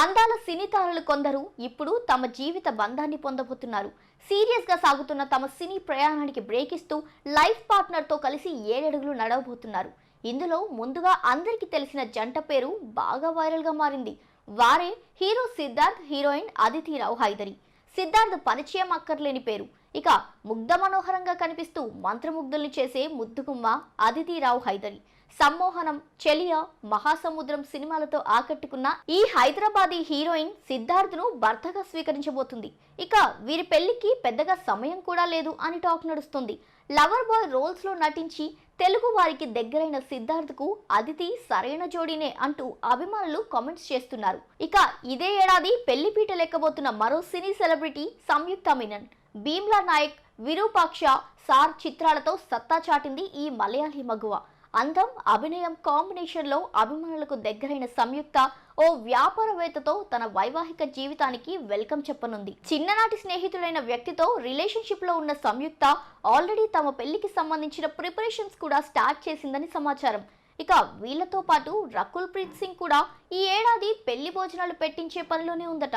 అందాల సినీ తారలు కొందరు ఇప్పుడు తమ జీవిత బంధాన్ని పొందబోతున్నారు. సీరియస్ గా సాగుతున్న తమ సినీ ప్రయాణానికి బ్రేక్ ఇస్తూ లైఫ్ పార్ట్నర్ తో కలిసి 7 అడుగులు నడవబోతున్నారు. ఇందులో ముందుగా అందరికీ తెలిసిన జంట పేరు బాగా వైరల్ గా మారింది. వారే హీరో సిద్ధార్థ్, హీరోయిన్ అదితి రావు హైదరి. సిద్ధార్థ్ పరిచయం అక్కర్లేని పేరు. ఇక ముగ్ధ మనోహరంగా కనిపిస్తూ మంత్రముగ్ధుల్ని చేసే ముద్దుగుమ్మ అదితి రావు హైదరి. సమ్మోహనం, చెలియా, మహాసముద్రం సినిమాలతో ఆకట్టుకున్న ఈ హైదరాబాదీ హీరోయిన్ సిద్ధార్థ్ను భర్తగా స్వీకరించబోతుంది. ఇక వీరి పెళ్లికి పెద్దగా సమయం కూడా లేదు అని టాక్ నడుస్తుంది. లవర్ బాయ్ రోల్స్ లో నటించి తెలుగు వారికి దగ్గరైన సిద్ధార్థ్కు అదితి సరైన జోడీనే అంటూ అభిమానులు కామెంట్స్ చేస్తున్నారు. ఇక ఇదే ఏడాది పెళ్లిపీట లెక్కబోతున్న మరో సినీ సెలబ్రిటీ సంయుక్త మీనన్. భీమ్లా నాయక్, విరూపాక్ష, సార్ చిత్రాలతో సత్తా చాటింది ఈ మలయాళీ మగువ. అందం, అభినయం కాంబినేషన్లో అభిమానులకు దగ్గరైన సంయుక్త ఓ వ్యాపారవేత్తతో తన వైవాహిక జీవితానికి వెల్కమ్ చెప్పనుంది. చిన్ననాటి స్నేహితుడైన వ్యక్తితో రిలేషన్షిప్ లో ఉన్న సంయుక్త ఆల్రెడీ తమ పెళ్లికి సంబంధించిన ప్రిపరేషన్స్ కూడా స్టార్ట్ చేసిందని సమాచారం. ఇక వీళ్లతో పాటు రకుల్ ప్రీత్ సింగ్ కూడా ఈ ఏడాది పెళ్లి భోజనాలు పెట్టించే పనిలోనే ఉందట.